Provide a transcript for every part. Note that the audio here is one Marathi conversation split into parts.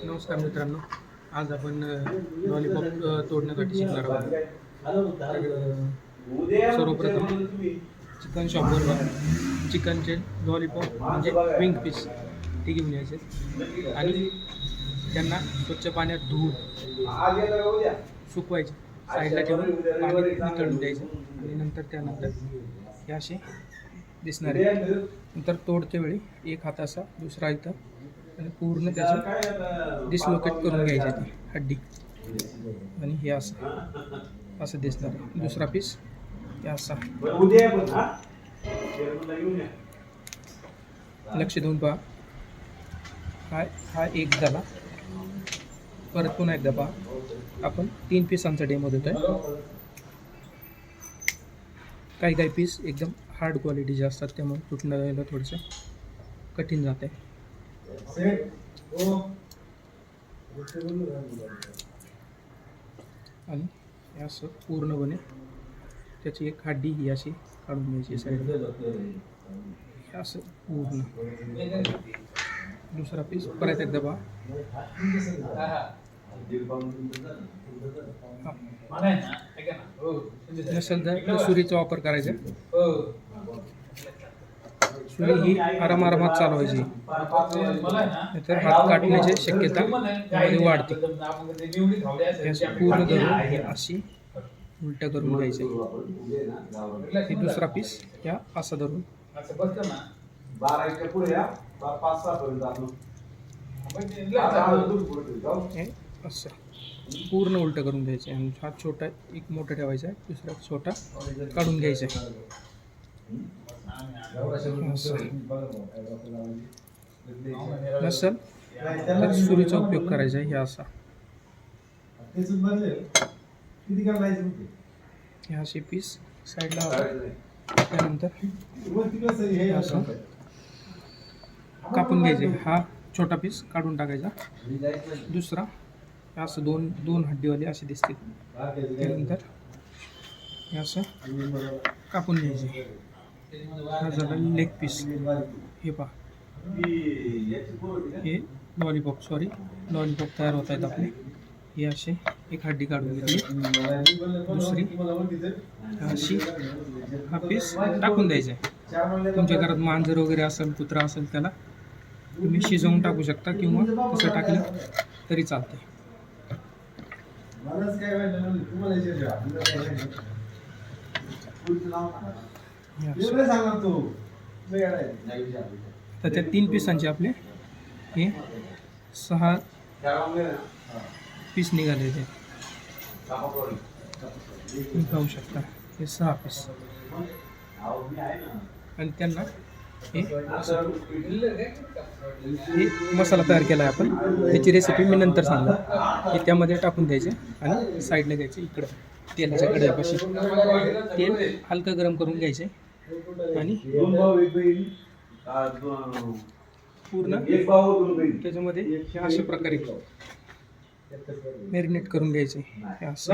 नमस्कार मित्रांनो, आज आपण लॉलीपॉप तोडण्यासाठी शिकणार आहोत. सर्वप्रथम चिकन शॉपवर चिकनचे लॉलीपॉप म्हणजे विंग पीस ते घेऊन यायचे आणि त्यांना स्वच्छ पाण्यात धुवून सुकवायचे, साईडला ठेवून पाणी निथळून द्यायचं आणि नंतर त्यानंतर हे असे दिसणार आहे. नंतर तोडते वेळी एक हात असा दुसरा इथं आणि पूर्ण त्याचं डिसलोकेट करून घ्यायची ती हड्डी आणि हे असं दिसणार आहे. दुसरा पीस हे असा. लक्ष देऊन पहा. हा एक झाला. परत पुन्हा एकदा पहा. आपण 3 पीसांचा डेमो देतोय. काही पीस एकदम हार्ड क्वालिटीचे असतात, त्यामुळे तुटण्याला थोडंसं कठीण जाते. आणि असं पूर्णपणे त्याची एक हड्डी ही अशी काढून घ्यायची साईड असं पूर्ण. दुसरा पीस परत एकदा पहा. नसेल तर सुरीचा वापर करायचा. सुरी ही आरामात चालवायची, नाहीतर हात काटण्याची शक्यता मध्ये वाढते. पूर्ण धरून हे अशी उलट करून घ्यायचे. हे दुसरा पीस या असा धरून असं पूर्ण उलट करून घ्यायचे. आणि हा छोटा एक मोठा ठेवायचा आहे, दुसरा छोटा काढून घ्यायचा आहे. नसेल तर सुरीचा उपयोग करायचा आहे. हे असा हे असे पीस साईडला. त्यानंतर असं कापून घ्यायचे. हा छोटा पीस काढून टाकायचा. दुसरा असं दोन हड्डीवाले असे दिसतील. त्यानंतर हे असं कापून घ्यायचे. हा झाला लेग पीस. हे पहा, हे लॉलीपॉप तयार होत आहेत आपले. हे असे एक हड्डी काढून घेतली, दुसरी अशी हा पीस टाकून द्यायचा आहे. तुमच्या घरात मांजर वगैरे असेल, कुत्रा असेल, त्याला तुम्ही शिजवून टाकू शकता किंवा तसं टाकलं तरी चालते. तर त्या 3 पीसांचे आपले हे 6 पीस निघाले. ते तुम्ही पाहू शकता. हे 6 पीस आणि त्यांना हे मसाला तयार केला आहे आपण. त्याची रेसिपी मी नंतर सांगणार. हे त्यामध्ये टाकून द्यायचे आणि साईडला घ्यायचे. इकडं तेलाच्या कढईपाशी तेल हलकं गरम करून घ्यायचे आणि पूर्ण त्याच्यामध्ये हे अशा प्रकारे मॅरिनेट करून घ्यायचे. हे असं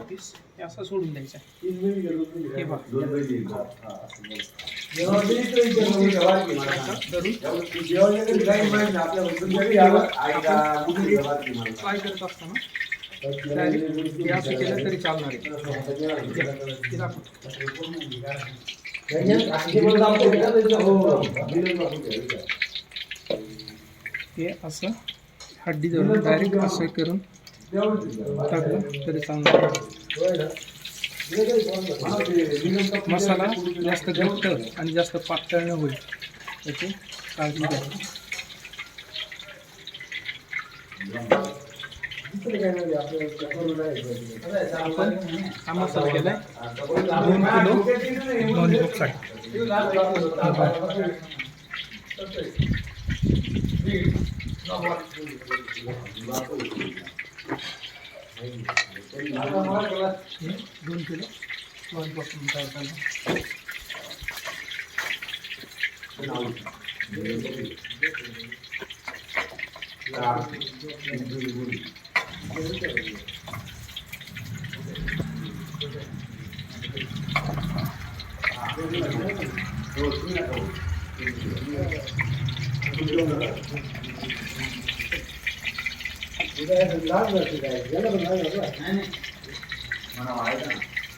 पीस हे असं सोडून द्यायचं. हे बघा, फ्राय करत असताना हे असं केलं तरी चालणार आहे. हे असं हड्डी धरून डायरेक्ट असं करून टाकलं तरी चांगलं. मसाला जास्त घट्ट आणि जास्त पातळ न होईल याची काळजी घ्यावी. आपण हा मसाला केलाय 2 किलो लॉलीपॉपसाठी.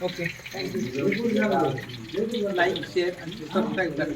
Okay thank you. लाईक शेअर आणि सबस्क्राईब करा.